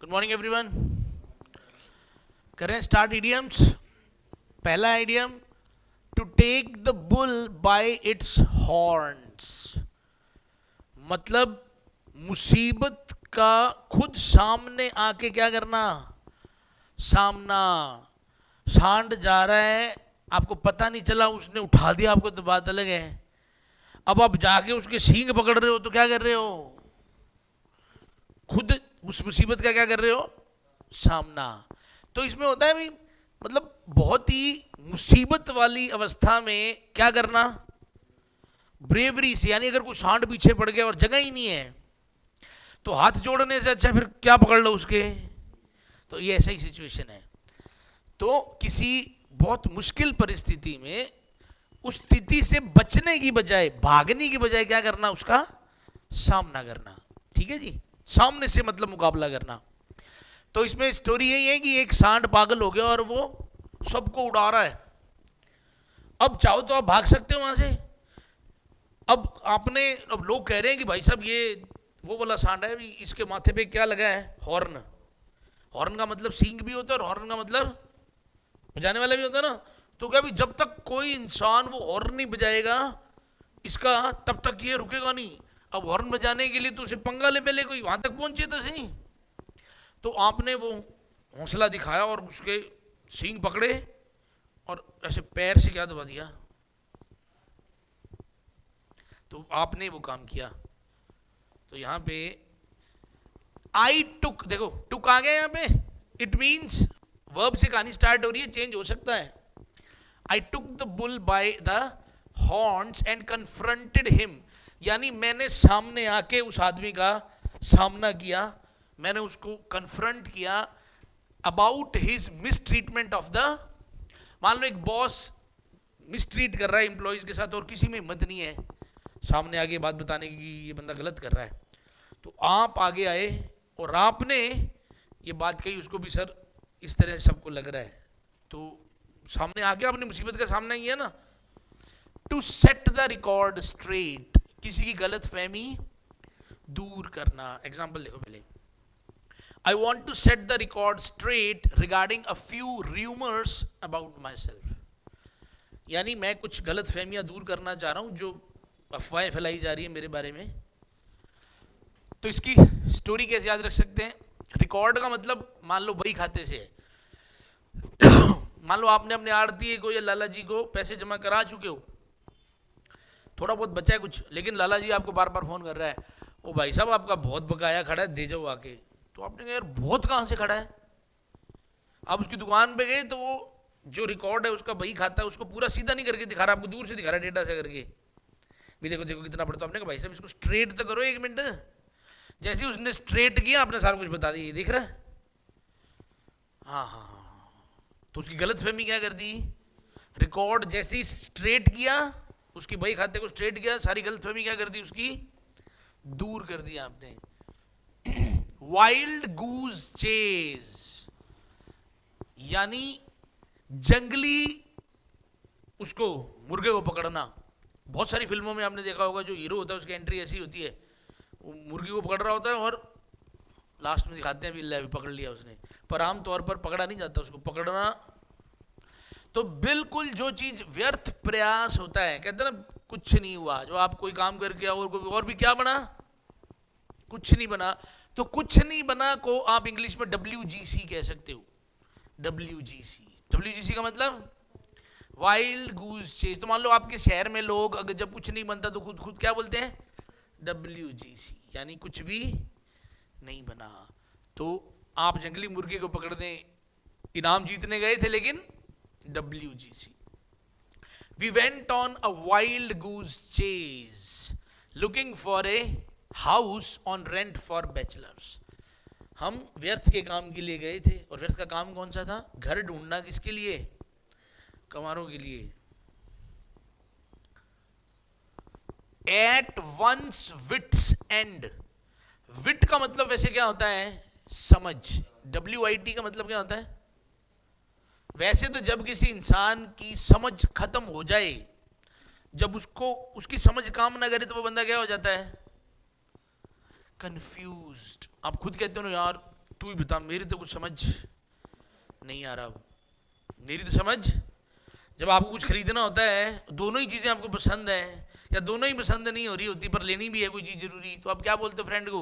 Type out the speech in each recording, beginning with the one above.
Good morning everyone. करें start idioms. पहला idiom, to take the bull by its horns, मतलब मुसीबत का खुद सामने आके क्या करना, सामना। सांड जा रहा है, आपको पता नहीं चला, उसने उठा दिया आपको तो बात अलग है। अब आप जाके उसके सींग पकड़ रहे हो तो क्या कर रहे हो, खुद उस मुसीबत का क्या कर रहे हो, सामना। तो इसमें होता है भी, मतलब बहुत ही मुसीबत वाली अवस्था में क्या करना, ब्रेवरी से। यानी अगर कोई सांड पीछे पड़ गया और जगह ही नहीं है तो हाथ जोड़ने से अच्छा फिर क्या पकड़ लो उसके। तो ये ऐसा ही सिचुएशन है। तो किसी बहुत मुश्किल परिस्थिति में उस स्थिति से बचने की बजाय, भागने की बजाय क्या करना, उसका सामना करना। ठीक है जी, सामने से मतलब मुकाबला करना। तो इसमें स्टोरी यही है कि एक सांड पागल हो गया और वो सबको उड़ा रहा है। अब चाहो तो आप भाग सकते हो वहां से। अब लोग कह रहे हैं कि भाई साहब ये वो वाला सांड है, इसके माथे पे क्या लगा है, हॉर्न। हॉर्न का मतलब सींग भी होता है और हॉर्न का मतलब बजाने वाला भी होता है ना। तो क्या भी, जब तक कोई इंसान वो हॉर्न नहीं बजाएगा इसका, तब तक ये रुकेगा नहीं। अब हॉर्न बजाने के लिए तो उसे पंगा ले, पहले कोई वहां तक पहुंचे तो सही। तो आपने वो हौसला दिखाया और उसके सींग पकड़े और ऐसे पैर से क्या दबा दिया। तो आपने वो काम किया। तो यहां पे आई टुक, देखो टुक आ गया यहां पे, इट मीन्स वर्ब से कहानी स्टार्ट हो रही है, चेंज हो सकता है। I took the bull by the horns and confronted him, यानी मैंने सामने आके उस आदमी का सामना किया, मैंने उसको कन्फ्रंट किया about his mistreatment of the. मान लो एक बॉस मिसट्रीट कर रहा है एम्प्लॉयज के साथ और किसी में हिम्मत नहीं है सामने आगे बात बताने की ये बंदा गलत कर रहा है। तो आप आगे आए और आपने ये बात कही उसको भी, सर इस तरह से सबको लग रहा है। तो सामने आके आपने मुसीबत का सामना किया ना। To set the record straight, किसी की गलत फहमी दूर करना। एग्जाम्पल देखो पहले, I want to set the record straight regarding a few rumors about myself, यानी मैं कुछ गलत फहमियां दूर करना चाह रहा हूं जो अफवाहें फैलाई जा रही है मेरे बारे में। तो इसकी स्टोरी कैसे याद रख सकते हैं। रिकॉर्ड का मतलब मान लो बही खाते से है। मान लो आपने अपने आड़ती को या लाला जी को पैसे जमा करा चुके हो, थोड़ा बहुत बचा है कुछ, लेकिन लाला जी आपको बार बार फोन कर रहा है, ओ भाई साहब आपका बहुत बकाया खड़ा है, दे जाओ आके। तो आपने कहा यार बहुत कहाँ से खड़ा है। आप उसकी दुकान पे गए तो वो जो रिकॉर्ड है उसका बही खाता है, उसको पूरा सीधा नहीं करके दिखा रहा, आपको दूर से दिखा रहा है डेटा से करके, भी देखो देखो कितना पड़ता है। आपने कहा भाई साहब इसको स्ट्रेट तो करो, एक मिनट। जैसे ही उसने स्ट्रेट किया आपने सारा कुछ बता दिया, दिख रहा है। हाँ हाँ हाँ, तो उसकी गलत फहमी क्या कर दी, रिकॉर्ड जैसे ही स्ट्रेट किया, उसकी बही खाते को स्ट्रेट किया, सारी गलत फहमी क्या कर दी, उसकी दूर कर दिया आपने। वाइल्ड गूज चेज, यानी जंगली उसको मुर्गे को पकड़ना। बहुत सारी फिल्मों में आपने देखा होगा जो हीरो होता है उसकी एंट्री ऐसी होती है, वो मुर्गी को पकड़ रहा होता है और लास्ट में दिखाते हैं भी पकड़ लिया उसने, पर आमतौर पर पकड़ा नहीं जाता उसको पकड़ना। तो बिल्कुल जो चीज व्यर्थ प्रयास होता है, कहते हैं ना कुछ नहीं हुआ, जो आप कोई काम करके और भी क्या बना, कुछ नहीं बना। तो कुछ नहीं बना को आप इंग्लिश में WGC कह सकते हो। WGC का मतलब वाइल्ड गूज चेज। तो मान लो आपके शहर में लोग अगर जब कुछ नहीं बनता तो खुद खुद क्या बोलते हैं, WGC, यानी कुछ भी नहीं बना। तो आप जंगली मुर्गे को पकड़ने इनाम जीतने गए थे, लेकिन WGC। We went on a wild goose chase looking for a house on rent for bachelors। हम व्यर्थ के काम के लिए गए थे, और व्यर्थ का काम कौन सा था, घर ढूंढना। किसके लिए, कंवारों के लिए। एट वंस विट्स एंड, विट का मतलब वैसे क्या होता है, समझ। WIT का मतलब क्या होता है, वैसे तो जब किसी इंसान की समझ खत्म हो जाए, जब उसको उसकी समझ काम ना करे तो वो बंदा क्या हो जाता है, कंफ्यूज्ड। आप खुद कहते हो ना यार तू ही बता, मेरी तो कुछ समझ नहीं आ रहा। मेरी तो समझ, जब आपको कुछ खरीदना होता है, दोनों ही चीज़ें आपको पसंद है या दोनों ही पसंद नहीं हो रही होती, पर लेनी भी है कोई चीज़ जरूरी, तो आप क्या बोलते हो फ्रेंड को?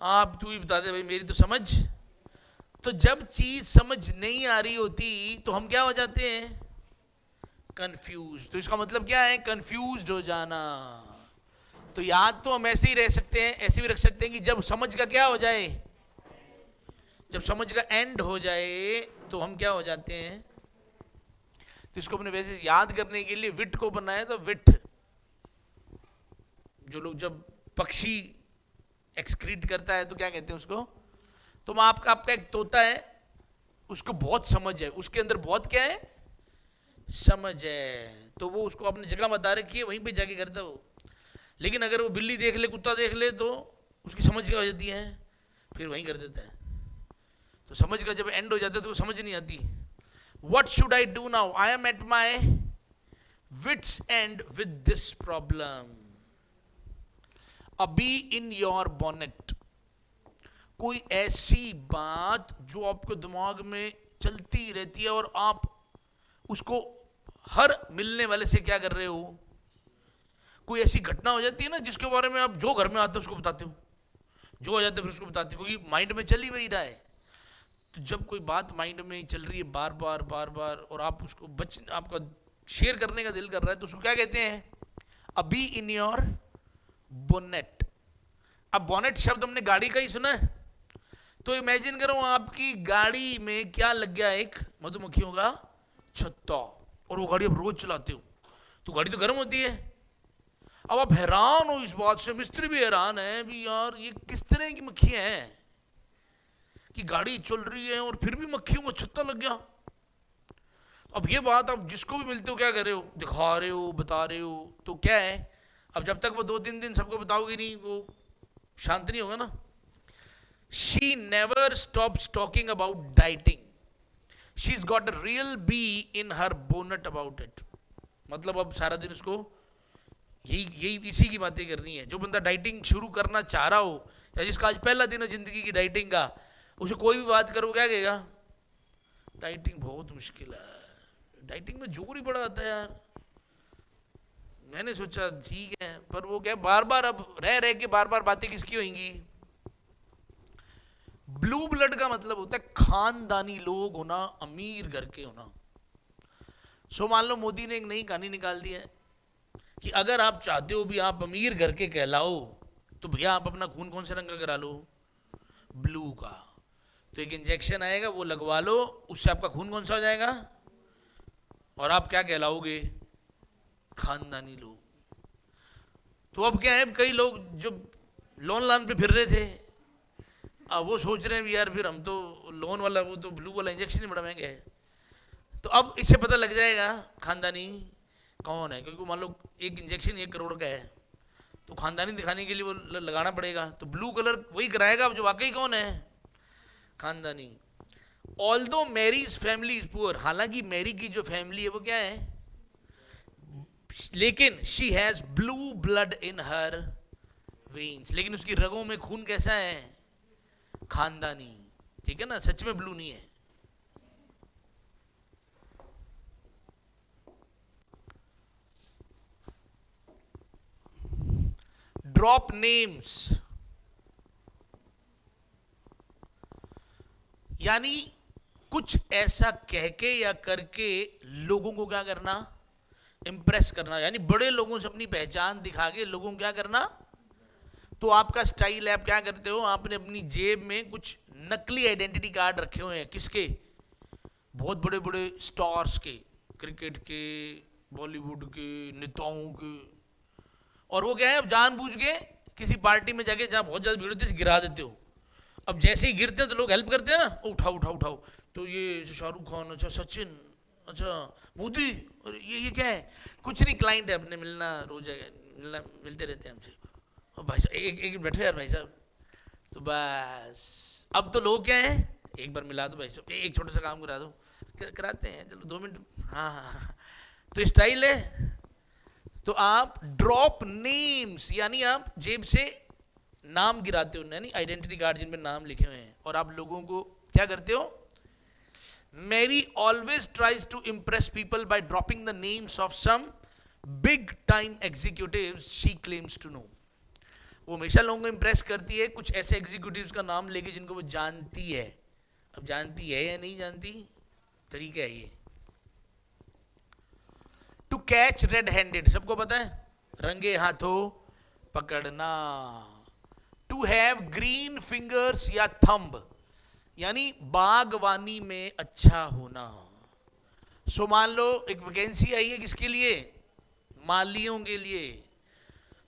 आप तू ही बता दे भाई, मेरी तो समझ। तो जब चीज़ समझ नहीं आ रही होती तो हम क्या हो जाते हैं? कंफ्यूज। तो इसका मतलब क्या है? कंफ्यूज हो जाना। तो याद तो हम ऐसे ही रह सकते हैं, ऐसे भी रख सकते हैं कि जब समझ का क्या हो जाए, जब समझ का एंड हो जाए तो हम क्या हो जाते हैं। तो इसको अपने वैसे याद करने के लिए विट को बनाया, तो विट, जो लोग जब पक्षी एक्सक्रीट करता है तो क्या कहते हैं उसको? तो आपका एक तोता है, उसको बहुत समझ है, उसके अंदर बहुत क्या है? समझ है, तो वो उसको अपनी जगह बता रखी है, वहीं पे जाके करता है वो। लेकिन अगर वो बिल्ली देख ले, कुत्ता देख ले, तो उसकी समझ क्या हो जाती है? फिर वहीं कर देता है। तो समझ का जब एंड हो जाता है तो समझ नहीं आती। What should I do now? I am at my wits end with this problem. अभी in your bonnet, कोई ऐसी बात जो आपके दिमाग में चलती रहती है और आप उसको हर मिलने वाले से क्या कर रहे हो? कोई ऐसी घटना हो जाती है ना जिसके बारे में आप जो घर में आते हो उसको बताते हो, जो हो जाता है फिर उसको बताते हो, क्योंकि माइंड में चल ही वही रहा है। तो जब कोई बात माइंड में चल रही है बार बार बार बार और आप उसको आपका शेयर करने का दिल कर रहा है, तो उसको क्या कहते हैं? अभी इन योर बोनेट। अब बोनेट शब्द हमने गाड़ी का ही सुना है, तो इमेजिन करो आपकी गाड़ी में क्या लग गया? एक मधुमक्खियों का छत्ता, और वो गाड़ी आप रोज चलाते हो तो गाड़ी तो गर्म होती है। अब आप हैरान हो इस बात से, मिस्त्री भी हैरान है भी, यार ये किस तरह की मक्खियां हैं कि गाड़ी चल रही है और फिर भी मक्खियों को छत्ता लग गया। अब ये बात आप जिसको भी मिलते हो क्या कर रहे हो? दिखा रहे हो, बता रहे हो। तो क्या है, अब जब तक वो 2-3 दिन सबको बताओगे नहीं, वो शांत नहीं होगा ना। She never stops talking about dieting, she is got a real be in her bonnet about it. मतलब अब सारा दिन उसको यही यही इसी की बातें करनी है। जो बंदा डाइटिंग शुरू करना चाह रहा हो या जिसका आज पहला दिन है जिंदगी की डाइटिंग का, उसे कोई भी बात करो क्या कहेगा? डाइटिंग बहुत मुश्किल है, डाइटिंग में जोर ही बड़ा आता है यार। मैंने सोचा ठीक है, पर वो क्या बार बार अब रह रह के बार बार बातें किसकी होंगी? ब्लू ब्लड का मतलब होता है खानदानी लोग होना, अमीर घर के होना। सो मान लो मोदी ने एक नई कहानी निकाल दी है कि अगर आप चाहते हो भी आप अमीर घर के कहलाओ, तो भैया आप अपना खून कौन से रंग का करा लो? ब्लू का। तो एक इंजेक्शन आएगा, वो लगवा लो, उससे आपका खून कौन सा हो जाएगा और आप क्या कहलाओगे? खानदानी लोग। तो अब क्या है, कई लोग जो लोन लान पे फिर रहे थे, अब वो सोच रहे हैं भी यार फिर हम तो लोन वाला, वो तो ब्लू वाला इंजेक्शन ही बड़ा महंगा है। तो अब इससे पता लग जाएगा खानदानी कौन है, क्योंकि मान लो एक इंजेक्शन 1 करोड़ का है, तो खानदानी दिखाने के लिए वो लगाना पड़ेगा, तो ब्लू कलर वही कराएगा अब जो वाकई कौन है? खानदानी। Although Mary's family is poor, हालांकि मैरी की जो फैमिली है वो क्या है? लेकिन she has blue blood in her veins, लेकिन उसकी रगों में खून कैसा है? खानदानी। ठीक है ना, सच में ब्लू नहीं है। ड्रॉप नेम्स, यानी कुछ ऐसा कह के या करके लोगों को क्या करना? इंप्रेस करना, यानी बड़े लोगों से अपनी पहचान दिखा के लोगों को क्या करना? तो आपका स्टाइल है, आप क्या करते हो? आपने अपनी जेब में कुछ नकली आइडेंटिटी कार्ड रखे हुए हैं। किसके? बहुत बड़े बड़े स्टार्स के, क्रिकेट के, बॉलीवुड के, नेताओं के। और वो क्या है, अब जानबूझ के किसी पार्टी में जाके जहाँ बहुत ज़्यादा भीड़ होती है गिरा देते हो। अब जैसे ही गिरते हैं तो लोग हेल्प करते हैं ना, उठाओ उठाओ उठाओ। तो ये शाहरुख खान, अच्छा सचिन, अच्छा मोदी, और ये क्या है? कुछ नहीं, क्लाइंट है अपने, मिलना रोज मिलना, मिलते रहते हैं हमसे। और भाई साहब एक बैठो यार भाई साहब। तो बस अब तो लोग क्या है, एक बार मिला दो भाई साहब, एक छोटा सा काम करा दो, कराते हैं, चलो 2 मिनट, हाँ हाँ हाँ। तो स्टाइल है। तो आप ड्रॉप नेम्स, यानी आप जेब से नाम गिराते हो, यानी आइडेंटिटी कार्ड जिन पे नाम लिखे हुए हैं, और आप लोगों को क्या करते हो? Mary always tries to impress people by dropping the names of some big time executives she claims to know. वो हमेशा लोगों को इम्प्रेस करती है कुछ ऐसे एग्जीक्यूटिव्स का नाम लेके जिनको वो जानती है. अब जानती है या नहीं जानती, तरीका है ये. टू कैच रेड हैंडेड, सबको पता है, रंगे हाथों पकड़ना. टू हैव ग्रीन फिंगर्स या थंब, यानी बागवानी में अच्छा होना. सो मान लो एक वैकेंसी आई है, किसके लिए? मालियों के लिए.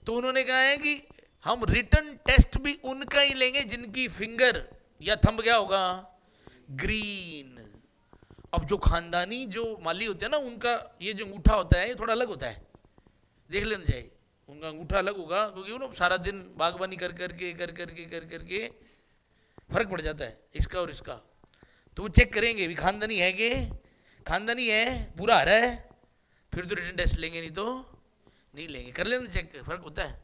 तो उन्होंने कहा है कि हम रिटन टेस्ट भी उनका ही लेंगे जिनकी फिंगर या थंब क्या होगा? ग्रीन. अब जो खानदानी जो माली होते हैं ना, उनका ये जो अंगूठा होता है ये थोड़ा अलग होता है, देख लेना चाहिए. उनका अंगूठा अलग होगा क्योंकि वो सारा दिन बागवानी कर करके फर्क पड़ जाता है इसका और इसका. तो वो चेक करेंगे भी खानदानी है कि खानदानी है, पूरा हरा है, फिर तो रिटन टेस्ट लेंगे, नहीं तो नहीं लेंगे. कर लेना चेक, फर्क होता है.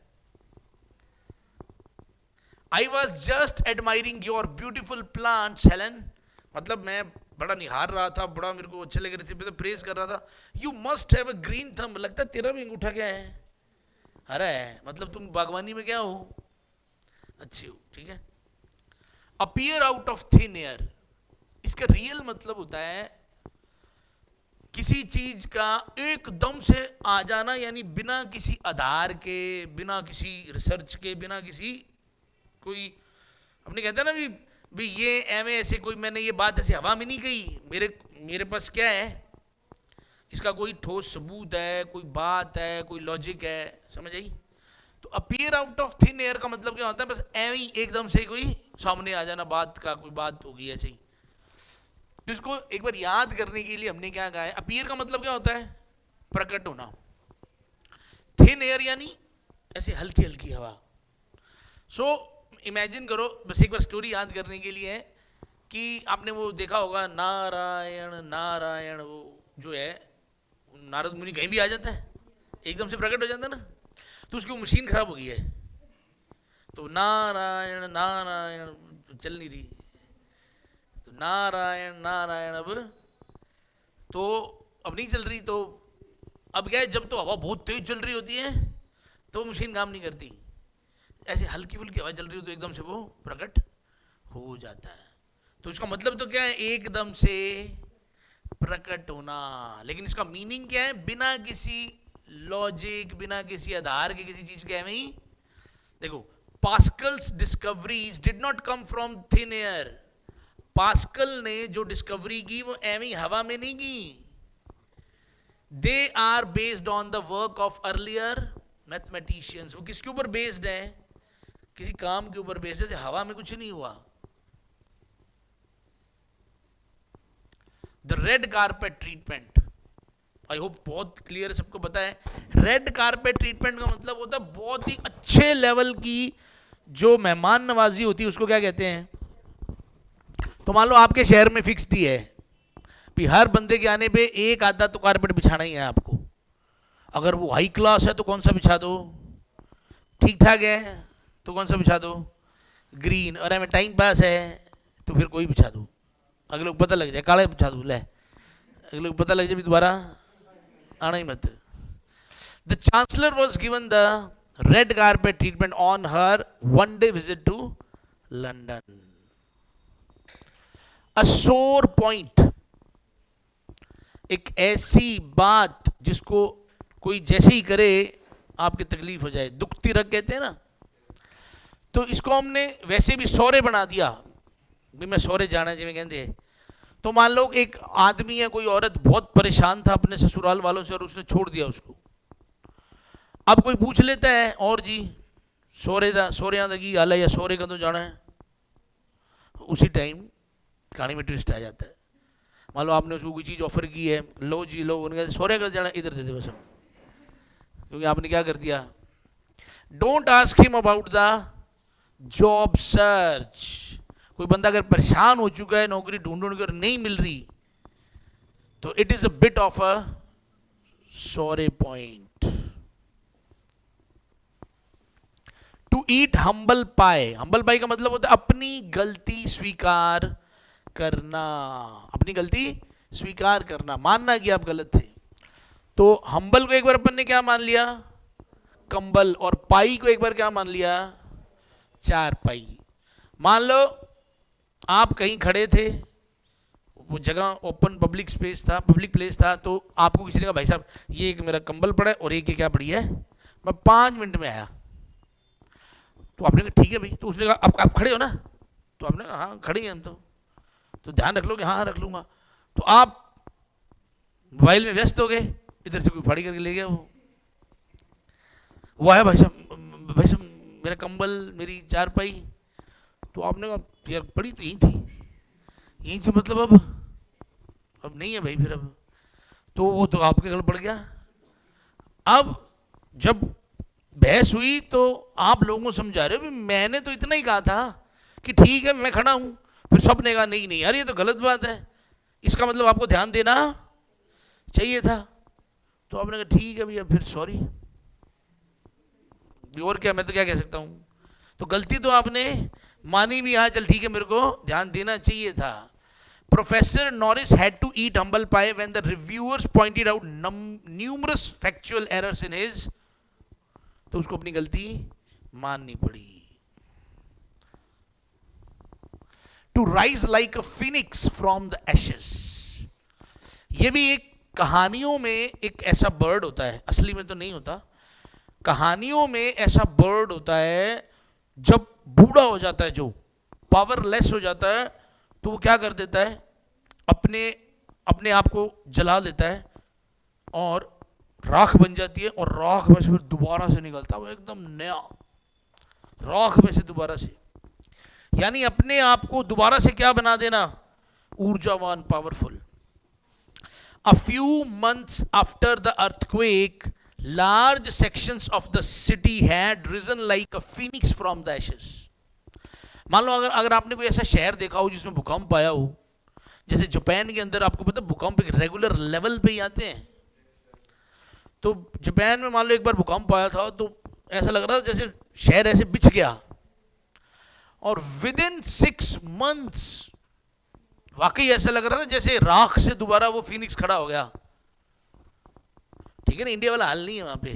I was just admiring your beautiful plants Helen, मतलब मैं बड़ा निहार रहा था, बड़ा मेरे को अच्छे लग रहे थे, तो प्रेज कर रहा था. You must have a green thumb, लगता है तेरा भी अंगूठा क्या है? हरा है, मतलब तुम बागवानी में क्या हो? अच्छी हो. ठीक है. Appear out of thin air, इसका रियल मतलब होता है किसी चीज का एकदम से आ जाना, यानी बिना किसी आधार के, बिना किसी रिसर्च के, बिना किसी कोई, अपने कहते हैं ना भी ये एवं ऐसे कोई, मैंने ये बात ऐसे हवा में नहीं कही, मेरे पास क्या है, इसका कोई ठोस सबूत है, कोई बात है, कोई लॉजिक है. समझ आई? तो appear out of thin air का मतलब क्या होता है? बस एवं ही एकदम से कोई सामने आ जाना, बात का कोई बात होगी ऐसे ही. तो इसको एक बार याद करने के लिए हमने क्या कहा है? अपीयर का मतलब क्या होता है? प्रकट होना. थिन एयर यानी ऐसे हल्की हल्की हवा. सो इमेजिन करो, बस एक बार स्टोरी याद करने के लिए है कि आपने वो देखा होगा नारायण नारायण, वो जो है नारद मुनि कहीं भी आ जाता है, एकदम से प्रकट हो जाता है ना. तो उसकी मशीन खराब हो गई है, तो नारायण नारायण चल नहीं रही, तो नारायण नारायण अब नहीं चल रही. तो अब क्या है, जब तो हवा बहुत तेज चल रही होती है तो मशीन काम नहीं करती. ऐसे हल्की फुल्की हवा चल रही हो तो एकदम से वो प्रकट हो जाता है. तो इसका मतलब तो क्या है? एकदम से प्रकट होना. लेकिन इसका मीनिंग क्या है? बिना किसी लॉजिक, बिना किसी आधार के, किसी चीज के ही. देखो, Pascal's discoveries did not come from thin air. Pascal ने जो डिस्कवरी की वो एवं हवा में नहीं की. They are based on the work of earlier mathematicians. वो किसके ऊपर बेस्ड है? किसी काम के ऊपर बेस्ड है. जैसे हवा में कुछ नहीं हुआ. The red carpet treatment, I hope बहुत क्लियर है, सबको पता है. रेड कारपेट ट्रीटमेंट का मतलब होता है बहुत ही अच्छे लेवल की जो मेहमान नवाजी होती है, उसको क्या कहते हैं? तो मान लो आपके शहर में फिक्स्ड ही है कि हर बंदे के आने पे एक आधा तो कारपेट बिछाना ही है आपको. अगर वो हाई क्लास है तो कौन सा बिछा दो, ठीक ठाक है तो कौन सा बिछा दो, ग्रीन. और हमें टाइम पास है तो फिर कोई बिछा दो, अगले को पता लग जाए, काला बिछा दो, ले अगले को पता लग जाए दोबारा आना ही मत. The chancellor was given the red carpet treatment on her one day visit to London. A sore point, एक ऐसी बात जिसको कोई जैसे ही करे आपकी तकलीफ हो जाए, दुखती रख कहते हैं ना. तो इसको हमने वैसे भी सौरे बना दिया, भी मैं सौरे जाना जिਵੇਂ कहते. तो मान लो एक आदमी है, कोई औरत बहुत परेशान था अपने ससुराल वालों से और उसने छोड़ दिया उसको. अब कोई पूछ लेता है, और जी सौरे दा की गल है या सौरे कदों जाना है, उसी टाइम कहानी में ट्विस्ट आ जाता है. मान लो आपने उसको कोई चीज़ ऑफर की है, लो जी लो, उन्होंने कहा सौरे कदों जाना, इधर दे दे बस, क्योंकि आपने क्या कर दिया. Don't ask him about the job search. कोई बंदा अगर परेशान हो चुका है, नौकरी ढूंढ कर नहीं मिल रही, तो it is a bit of a sore point. To eat humble pie, humble pie का मतलब होता है अपनी गलती स्वीकार करना, अपनी गलती स्वीकार करना, मानना कि आप गलत थे। तो हम्बल को एक बार अपन ने क्या मान लिया, कंबल, और पाई को एक बार क्या मान लिया, चार पाई। मान लो आप कहीं खड़े थे, वो जगह ओपन पब्लिक स्पेस था, पब्लिक प्लेस था, तो आपको किसी ने कहा भाई साहब ये एक मेरा कंबल पड़ा है और एक क्या पड़ी है, मैं 5 मिनट में आया। तो आपने कहा ठीक है भाई, तो उसने कहा आप खड़े हो ना, तो आपने कहा हाँ खड़े हैं हम, तो ध्यान रख लोगे, हाँ हाँ रख लूंगा। तो आप मोबाइल में व्यस्त हो गए, इधर से कोई फाड़ी करके ले गया, वो आया भाई साहब मेरा कंबल मेरी चारपाई। तो आपने कहा यार पड़ी तो यही थी, यही तो मतलब अब नहीं है भाई फिर अब, तो वो तो आपके गल पड़ गया। अब जब बहस हुई तो आप लोगों को समझा रहे हो मैंने तो इतना ही कहा था कि ठीक है मैं खड़ा हूं, फिर सबने कहा नहीं नहीं यार ये तो गलत बात है, इसका मतलब आपको ध्यान देना चाहिए था। तो आपने कहा ठीक है भैया फिर सॉरी, और क्या, मैं तो क्या कह सकता हूं, तो गलती तो आपने मानी भी, हाँ चल ठीक है मेरे को ध्यान देना चाहिए था। Professor Norris had to eat humble pie when the reviewers pointed out numerous factual errors in his, तो उसको अपनी गलती माननी पड़ी। To rise like a phoenix from the ashes, ये भी एक कहानियों में एक ऐसा बर्ड होता है, असली में तो नहीं होता, कहानियों में ऐसा बर्ड होता है जब बूढ़ा हो जाता है, जो पावरलेस हो जाता है, तो वो क्या कर देता है, अपने अपने आप को जला देता है और राख बन जाती है, और राख में से फिर दोबारा से निकलता है वो एकदम नया, राख में से दोबारा से, यानी अपने आप को दोबारा से क्या बना देना, ऊर्जावान, powerful. A few months after the earthquake, large sections of the city had risen like a phoenix from the ashes. मान लो अगर अगर आपने कोई ऐसा शहर देखा हो जिसमें भूकंप आया हो, जैसे जापान के अंदर आपको पता है भूकंप एक रेगुलर लेवल पे ही आते हैं, तो जापान में मान लो एक बार भूकंप आया था तो ऐसा लग रहा था जैसे शहर ऐसे बिछ गया, और विद इन 6 months वाकई ऐसा लग रहा था जैसे राख से दोबारा वो फिनिक्स खड़ा हो गया। ठीक है ना, इंडिया वाला हाल नहीं है वहां पे,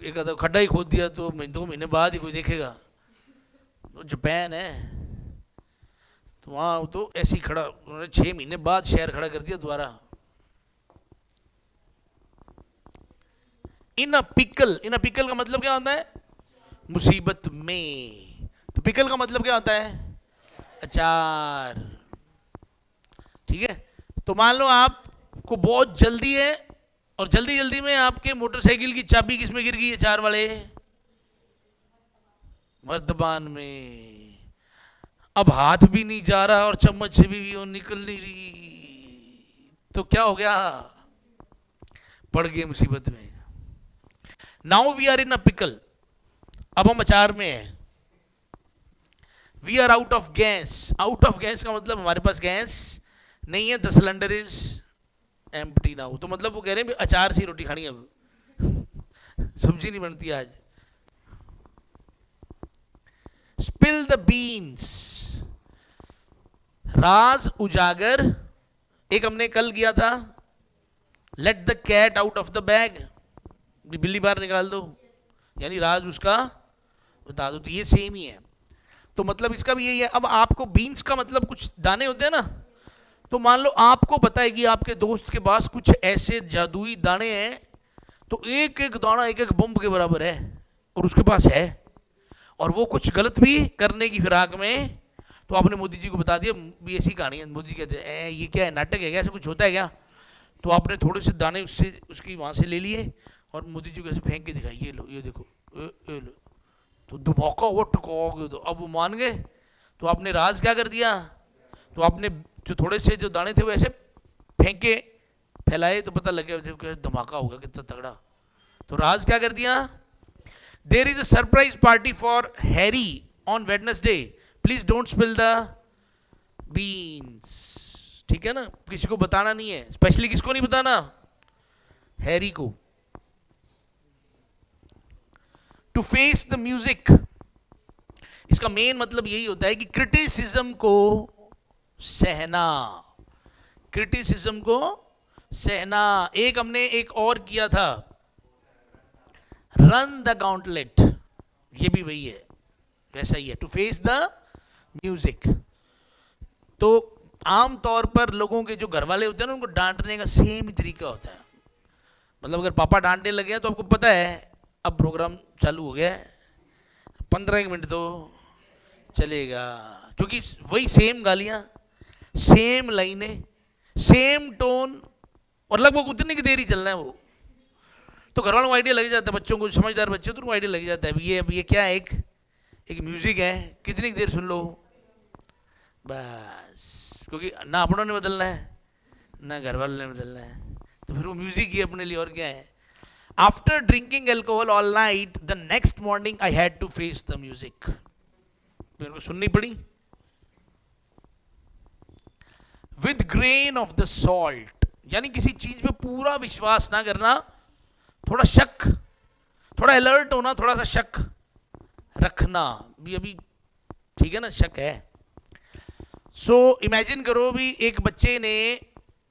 एक आधा खड्डा ही खोद दिया तो 2 महीने बाद ही कोई देखेगा, तो जापान है तो वहां तो ऐसे ही खड़ा, उन्होंने 6 महीने बाद शहर खड़ा कर दिया दोबारा। इन अ पिकल का मतलब क्या होता है, मुसीबत में, तो पिकल का मतलब क्या होता है, अचार। ठीक है, तो मान लो आपको बहुत जल्दी है और जल्दी जल्दी में आपके मोटरसाइकिल की चाबी किसमें गिर गई है, चार वाले मर्दबान में, अब हाथ भी नहीं जा रहा और चम्मच से भी वो निकल नहीं रही, तो क्या हो गया, पड़ गए मुसीबत में। Now we are in a pickle, अब हम अचार में हैं। We are out of gas, out of gas का मतलब हमारे पास गैस नहीं है, the cylinder is empty now, तो मतलब वो कह रहे हैं अचार से रोटी खानी अब सब्जी नहीं बनती आज। स्पिल द बीन्स, राज उजागर, एक हमने कल किया था, let the cat out of the bag, बिल्ली बाहर निकाल दो, यानी राज उसका बता दो, तो ये सेम ही है, तो मतलब इसका भी यही है। अब आपको बीन्स का मतलब कुछ दाने होते हैं ना, तो मान लो आपको पता है कि आपके दोस्त के पास कुछ ऐसे जादुई दाने हैं, तो एक एक दाना एक एक बम के बराबर है, और उसके पास है, और वो कुछ गलत भी करने की फिराक में, तो आपने मोदी जी को बता दिया, भी ऐसी कहानी है, मोदी जी कहते हैं ये क्या है, नाटक है क्या, ऐसा कुछ होता है क्या, तो आपने थोड़े से दाने उससे उसकी वहाँ से ले लिए और मोदी जी को ऐसे फेंक के दिखाई, ये लो ये देखो ये लो, तो धमाका हुआ टकाओगे, तो अब वो मान गए, तो आपने राज क्या कर दिया, तो आपने जो थोड़े से जो दाने थे वो ऐसे फेंके फैलाए, तो पता लग गया धमाका होगा कितना तगड़ा, तो राज क्या कर दिया, there is a surprise party for Harry on Wednesday, please don't spill the beans. ठीक है ना, किसी को बताना नहीं है, स्पेशली किसको नहीं बताना, हैरी को। टू फेस द म्यूजिक, इसका मेन मतलब यही होता है कि क्रिटिसिज्म को सहना, क्रिटिसिज्म को सहना। एक हमने एक और किया था, रन द गॉन्टलेट, ये भी वही है, वैसा ही है, टू फेस द म्यूजिक। तो आमतौर पर लोगों के जो घर वाले होते हैं ना, उनको डांटने का सेम ही तरीका होता है। मतलब अगर पापा डांटने लगे हैं तो आपको पता है अब प्रोग्राम चालू हो गया है, 15 मिनट तो चलेगा, क्योंकि वही सेम गालियां, सेम लाइनें, सेम टोन, और लगभग उतनी की देर ही चलना है वो। तो घर वालों को आइडिया लग जाता है, बच्चों को, समझदार बच्चे तो उनको आइडिया लग जाता है, अब ये क्या है, एक म्यूजिक है, कितनी देर सुन लो बस, क्योंकि ना अपनों ने बदलना है ना घर वालों ने बदलना है, तो फिर वो म्यूजिक ही अपने लिए, और क्या है। After drinking alcohol all night the next morning I had to face the music, मेरे को सुननी पड़ी। With grain of the salt, यानी किसी चीज पे पूरा विश्वास ना करना, थोड़ा शक, थोड़ा अलर्ट होना, थोड़ा सा शक रखना भी, अभी ठीक है ना, शक है। सो इमेजिन करो भी एक बच्चे ने,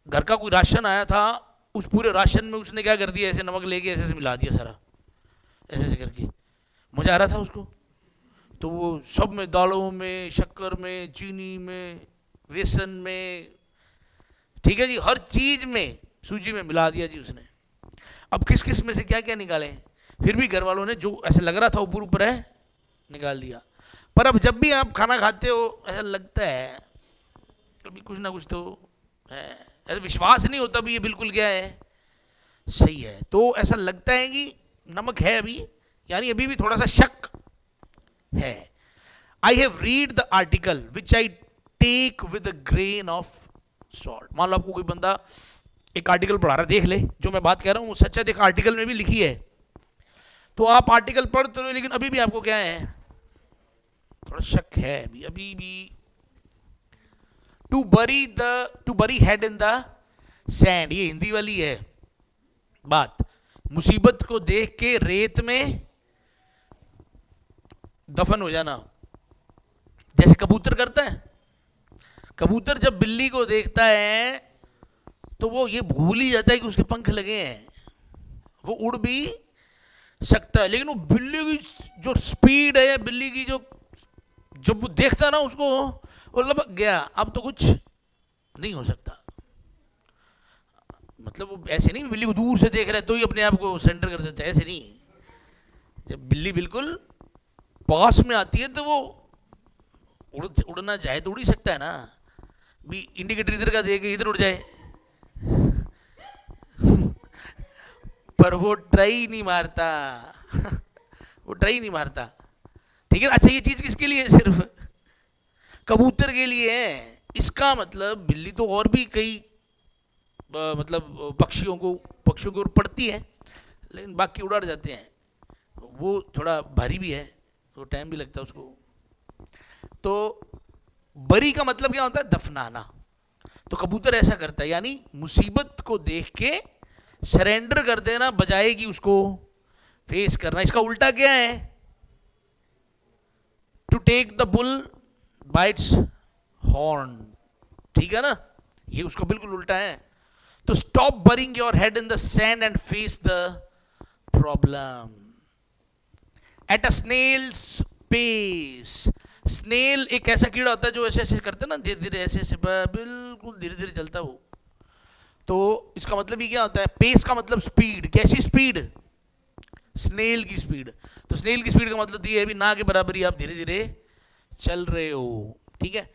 घर का कोई राशन आया था, उस पूरे राशन में उसने क्या कर दिया, ऐसे नमक लेके ऐसे मिला दिया सारा, ऐसे ऐसे करके, मजा आ रहा था उसको, तो वो सब में, दालों में, शक्कर में, चीनी में, बेसन में, ठीक है जी, हर चीज में, सूजी में मिला दिया जी उसने। अब किस किस में से क्या क्या निकाले, फिर भी घर वालों ने जो ऐसे लग रहा था ऊपर ऊपर है निकाल दिया। पर अब जब भी आप खाना खाते हो ऐसा लगता है कभी कुछ ना कुछ तो है, ऐसा विश्वास नहीं होता भी ये बिल्कुल क्या है, सही है, तो ऐसा लगता है कि नमक है अभी, यानी अभी भी थोड़ा सा शक है। I have read the article which I take with a grain of salt. मान लो आपको कोई बंदा एक आर्टिकल पढ़ा रहा है, देख ले जो मैं बात कह रहा हूं वो सच है, देख आर्टिकल में भी लिखी है, तो आप आर्टिकल पढ़ते हो, लेकिन अभी भी आपको क्या है, थोड़ा शक है अभी भी। To bury head in the sand, ये हिंदी वाली है बात, मुसीबत को देख के रेत में दफन हो जाना, जैसे कबूतर करता है। कबूतर जब बिल्ली को देखता है तो वो ये भूल ही जाता है कि उसके पंख लगे हैं, वो उड़ भी सकता है, लेकिन वो बिल्ली की जो स्पीड है, बिल्ली की जो, जब वो देखता है ना उसको, वो लपक गया, अब तो कुछ नहीं हो सकता। मतलब वो ऐसे नहीं बिल्ली को दूर से देख रहा है तो ही अपने आप को सेंटर कर देता है, ऐसे नहीं। जब बिल्ली बिल्कुल पास में आती है तो वो उड़ना चाहे तो उड़ ही सकता है ना, भी इंडिकेटर इधर का दे के इधर उड़ जाए पर वो ट्राई नहीं मारता वो ट्राई नहीं मारता, ठीक है। अच्छा ये चीज किसके लिए है, सिर्फ कबूतर के लिए है। इसका मतलब बिल्ली तो और भी कई मतलब पक्षियों के ऊपर पड़ती है, लेकिन बाकी उड़ा जाते हैं, वो थोड़ा भारी भी है, तो टाइम भी लगता है उसको। तो बरी का मतलब क्या होता है, दफनाना। तो कबूतर ऐसा करता है, यानी मुसीबत को देख के सरेंडर कर देना बजाय कि उसको फेस करना। इसका उल्टा क्या है, to take the bull by its horn, ठीक है ना, ये उसका बिल्कुल उल्टा है। तो stop burying your head in the sand and face the problem at a snail's pace. Snail एक ऐसा कीड़ा होता है जो ऐसे ऐसे करते हैं ना, धीरे धीरे ऐसे ऐसे बिल्कुल धीरे धीरे चलता है वो। तो इसका मतलब ही क्या होता है, पेस का मतलब स्पीड, कैसी स्पीड, स्नेल की स्पीड। तो स्नेल की स्पीड का मतलब ये है भी ना के बराबर ही आप धीरे धीरे चल रहे हो, ठीक है।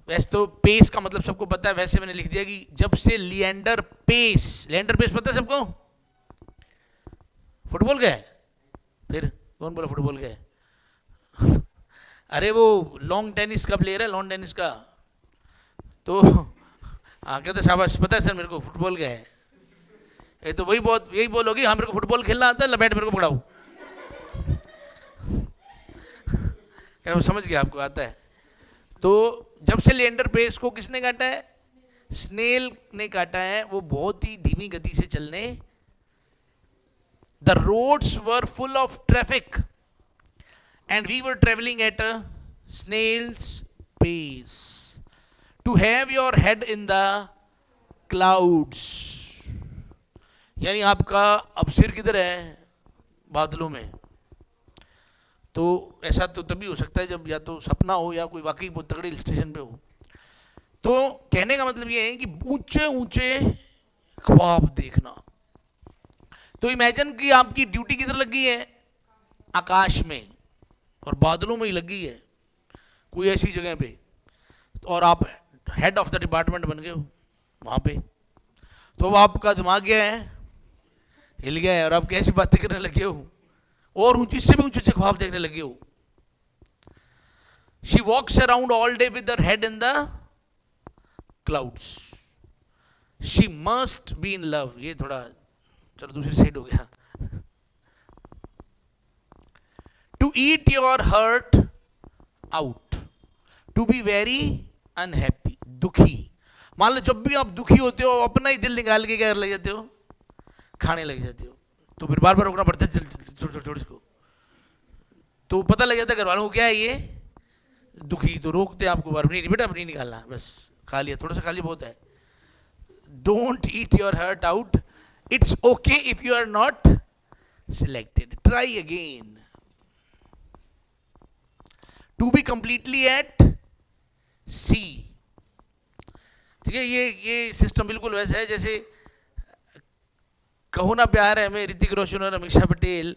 वैसे तो पेस का मतलब सबको पता है, वैसे मैंने लिख दिया कि जब से लिएंडर पेस पता है सबको, फुटबॉल का है, फिर कौन बोला फुटबॉल का है अरे वो लॉन्ग टेनिस का प्लेयर है, लॉन्ग टेनिस का। तो हाँ कहते शाबाश, पता है सर मेरे को फुटबॉल का है। ये तो वही बहुत यही बोलोगी, हाँ मेरे को फुटबॉल खेलना आता है, बैट मेरे को पकड़ाओ क्या वो समझ गया, आपको आता है। तो जब से लिएंडर पेस को किसने काटा है, स्नेल ने काटा है, वो बहुत ही धीमी गति से चलने The roads were full of traffic and we were traveling at a snail's pace. To have your head in the clouds, यानी आपका अब सिर किधर है? बादलों में. तो ऐसा तो तभी हो सकता है जब या तो सपना हो या कोई वाकई बहुत तगड़े हिल स्टेशन पे हो. तो कहने का मतलब ये है कि ऊंचे ऊंचे ख्वाब देखना. तो इमेजिन कि आपकी ड्यूटी किधर लगी है? आकाश में, और बादलों में ही लगी है कोई ऐसी जगह पे, और आप हेड ऑफ द डिपार्टमेंट बन गए हो वहां पे. तो अब आपका दिमाग क्या है? हिल गया है, और आप कैसी बातें करने लगे हो और ऊंची से भी ऊंचे ख्वाब देखने लगे हो. She walks around all day with her head in the clouds. She must be in love. ये थोड़ा चलो दूसरी साइड हो गया. To eat your heart out, to be very unhappy, दुखी. मान लो जब भी आप दुखी होते हो अपना ही दिल निकाल के क्या लग जाते हो? खाने लग जाते हो. तो फिर बार बार रोकना पड़ता है, छोड़ इसको. तो पता लग जाता है घर वालों को क्या है ये दुखी, तो रोकते आपको बार, नहीं बेटा अब नहीं निकालना, बस खा लिया, थोड़ा सा खा लिया बहुत है. Don't eat your heart out. It's okay if you are not selected, try again. To be completely at sea. ठीक है, ये सिस्टम बिल्कुल वैसा है जैसे कहो ना प्यार है हमें ऋतिक रोशन और अमीषा पटेल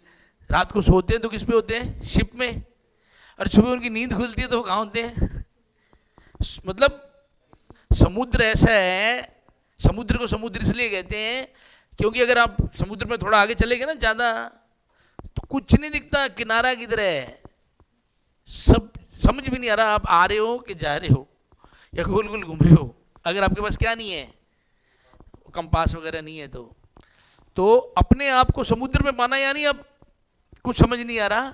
रात को सोते हैं तो किस पे होते हैं? शिप में. और सुबह उनकी नींद खुलती है तो वो कहाँ होते हैं? मतलब समुद्र ऐसा है, समुद्र को समुद्र इसलिए कहते हैं क्योंकि अगर आप समुद्र में थोड़ा आगे चले गए ना ज़्यादा, तो कुछ नहीं दिखता किनारा किधर है. सब समझ भी नहीं आ रहा आप आ रहे हो कि जा रहे हो या गोल गोल घूम रहे हो, अगर आपके पास क्या नहीं है, कंपास वगैरह नहीं है. तो अपने आप को समुद्र में पाना, यानी अब कुछ समझ नहीं आ रहा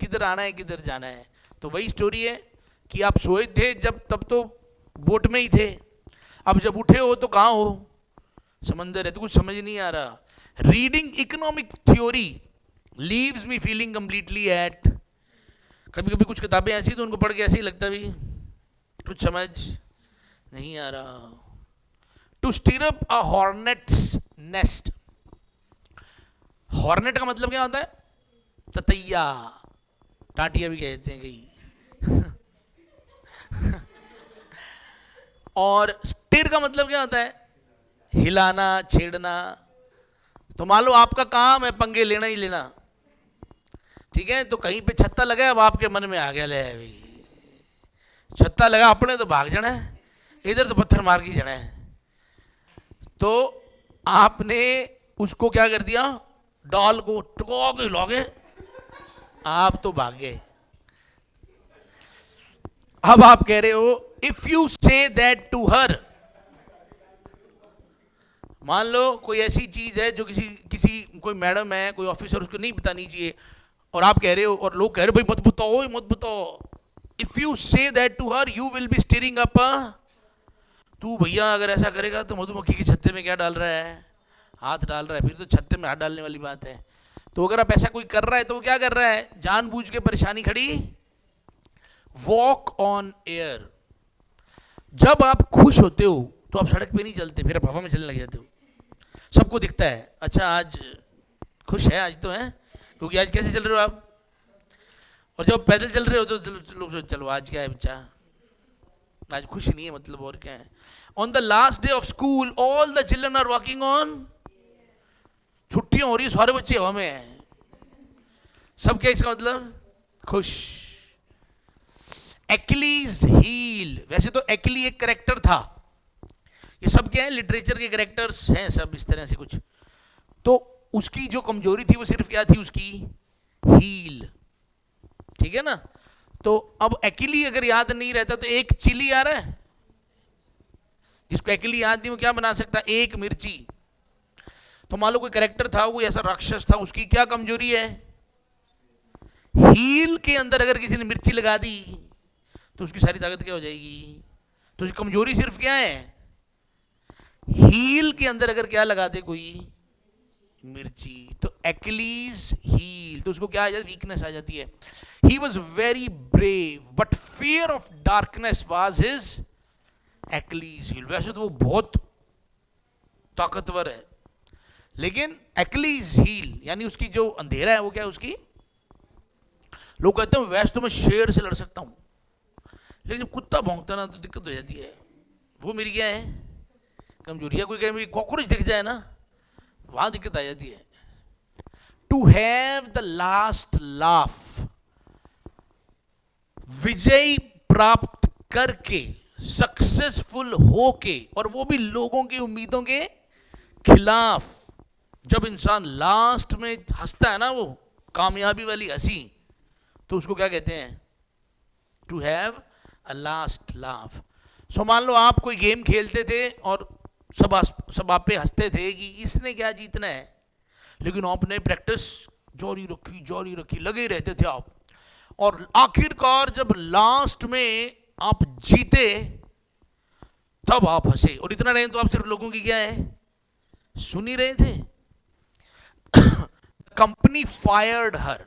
किधर आना है किधर जाना है. तो वही स्टोरी है कि आप सोए थे जब, तब तो बोट में ही थे, अब जब उठे हो तो कहाँ हो? समंदर है. तो कुछ समझ नहीं आ रहा. रीडिंग इकोनॉमिक थ्योरी लीव्स मी फीलिंग कंप्लीटली एट. कभी कभी कुछ किताबें ऐसी तो उनको पढ़ के ऐसे ही लगता भी कुछ समझ नहीं आ रहा. To stir up a hornet's nest. Hornet का मतलब क्या होता है? ततैया, टाटिया भी कहते हैं कहीं. और स्टिर का मतलब क्या होता है? हिलाना, छेड़ना. तो मान लो आपका काम है पंगे लेना ही लेना, ठीक है, तो कहीं पे छत्ता लगा, अब आपके मन में आ गया ले अभी छत्ता लगा अपने तो भाग जाना है, इधर तो पत्थर मार के जाना है. तो आपने उसको क्या कर दिया? डॉल को टुको के हिलाओगे, आप तो भाग गए. अब आप कह रहे हो if you say that to her. मान लो कोई ऐसी चीज है जो किसी कोई मैडम है, कोई ऑफिसर, उसको नहीं बतानी चाहिए, और आप कह रहे हो और लोग कह रहे हो भाई मत बताओ मत बताओ. If you say that to her you will be stirring up. तू भैया अगर ऐसा करेगा तो मधुमक्खी के छत्ते में क्या डाल रहा है? हाथ डाल रहा है. फिर तो छत्ते में हाथ डालने वाली बात है. तो अगर आप ऐसा कोई कर रहा है तो वो क्या कर रहा है? जानबूझ के परेशानी खड़ी. Walk on air. जब आप खुश होते हो तो आप सड़क पे नहीं चलते, फिर आप हवा में चलने लग जाते हो. सबको दिखता है अच्छा आज खुश है, आज तो है, क्योंकि आज कैसे चल रहे हो आप. और जब पैदल चल रहे हो तो लोग चलो आज क्या है बच्चा, आज खुश नहीं है, मतलब और क्या है. On the last day of school all the children are walking on. छुट्टियां हो रही है, सारे बच्चे हवा में हैं. सब क्या इसका मतलब? खुश. Achilles heel. वैसे तो एक्ली एक कैरेक्टर था, ये सब क्या है लिटरेचर के कैरेक्टर्स हैं सब इस तरह से कुछ. तो उसकी जो कमजोरी थी वो सिर्फ क्या थी? उसकी हील. ठीक है ना. तो अब एक्ली अगर याद नहीं रहता तो एक चिली आ रहा है, जिसको एक्ली याद नहीं वो क्या बना सकता? एक मिर्ची. तो मान लो कोई कैरेक्टर था, वो ऐसा राक्षस था, उसकी क्या कमजोरी है? हील के अंदर अगर किसी ने मिर्ची लगा दी तो उसकी सारी ताकत क्या हो जाएगी? तो उसकी कमजोरी सिर्फ क्या है? हील के अंदर अगर क्या लगा दे कोई मिर्ची। तो एक्लीज हील, तो उसको क्या आ जाती, वीकनेस आ जाती है। He was very brave but fear of darkness was his Achilles heel. वैसे तो वो बहुत ताकतवर है, लेकिन एक्लीज हील यानी उसकी जो अंधेरा है वो क्या है उसकी। लोग कहते हैं वैसे तो मैं शेर से लड़ सकता हूं, लेकिन जब कुत्ता भौंकता ना तो दिक्कत हो जाती है। वो मेरी क्या है कमजोरी है। कोई कहे कॉकरोच दिख जाए ना, वहां दिक्कत आ जाती है। To have the last laugh, विजय प्राप्त करके, सक्सेसफुल होके, और वो भी लोगों की उम्मीदों के खिलाफ। जब इंसान लास्ट में हंसता है ना, वो कामयाबी वाली हंसी, तो उसको क्या कहते हैं, to have a last laugh. So मान लो आप कोई गेम खेलते थे और सब आप पे हंसते थे कि इसने क्या जीतना है, लेकिन आपने प्रैक्टिस जारी रखी, लगे रहते थे आप, और आखिरकार जब लास्ट में आप जीते तब आप हंसे, और इतना नहीं तो आप सिर्फ लोगों की क्या है सुन ही रहे थे। Company fired her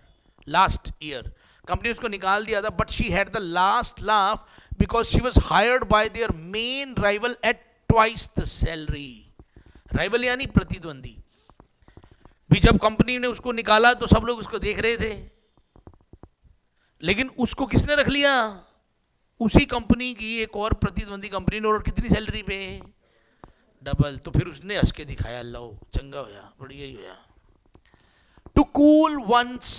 last year, company उसको निकाल दिया था, but she had the last laugh because she was hired by their main rival at twice the salary. Rival यानी प्रतिद्वंदी। भी जब कंपनी ने उसको निकाला तो सब लोग उसको देख रहे थे, लेकिन उसको किसने रख लिया, उसी कंपनी की एक और प्रतिद्वंदी कंपनी ने, और कितनी सैलरी पे, डबल। तो फिर उसने हंस के दिखाया, लो चंगा होया, बढ़िया ही होया। टू कूल वंस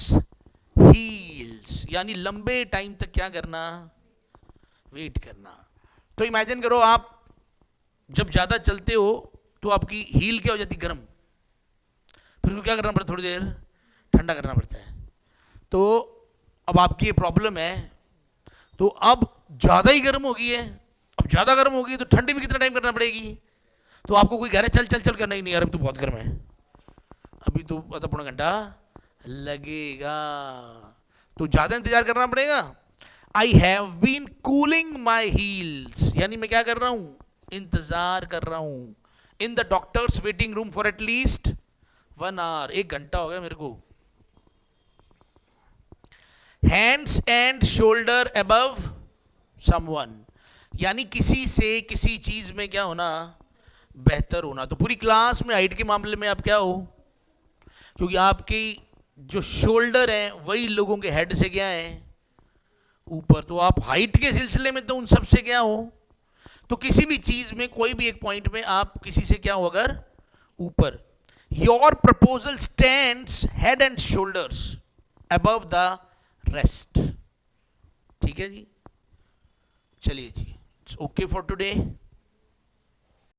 हील्स यानी लंबे टाइम तक क्या करना, वेट करना। तो इमेजिन करो आप जब ज्यादा चलते हो तो आपकी हील क्या हो जाती, गर्म, फिर उसको क्या करना पड़ता, थोड़ी देर ठंडा करना पड़ता है। तो अब आपकी ये प्रॉब्लम है, तो अब ज्यादा ही गर्म हो गई है, अब ज्यादा गर्म हो गई तो ठंडी भी कितना टाइम करना पड़ेगी। तो आपको कोई कह रहा है चल चल चल करना ही नहीं यार, अभी तो बहुत गर्म है, अभी तो आधा पौना घंटा लगेगा, तो ज्यादा इंतजार करना पड़ेगा। I have been cooling my heels यानी मैं क्या कर रहा हूं, इंतजार कर रहा हूं, in the doctors waiting room for at least 1 hour, 1 घंटा हो गया मेरे को। Hands and shoulder above someone यानी किसी से किसी चीज में क्या होना, बेहतर होना। तो पूरी क्लास में हाइट के मामले में आप क्या हो, क्योंकि आपकी जो शोल्डर है वही लोगों के हेड से क्या है ऊपर, तो आप हाइट के सिलसिले में तो उन सब से क्या हो। तो किसी भी चीज में कोई भी एक पॉइंट में आप किसी से क्या हो अगर ऊपर। Your proposal stands head and shoulders above the rest. ठीक है जी, चलिए जी, इट्स ओके फॉर टुडे।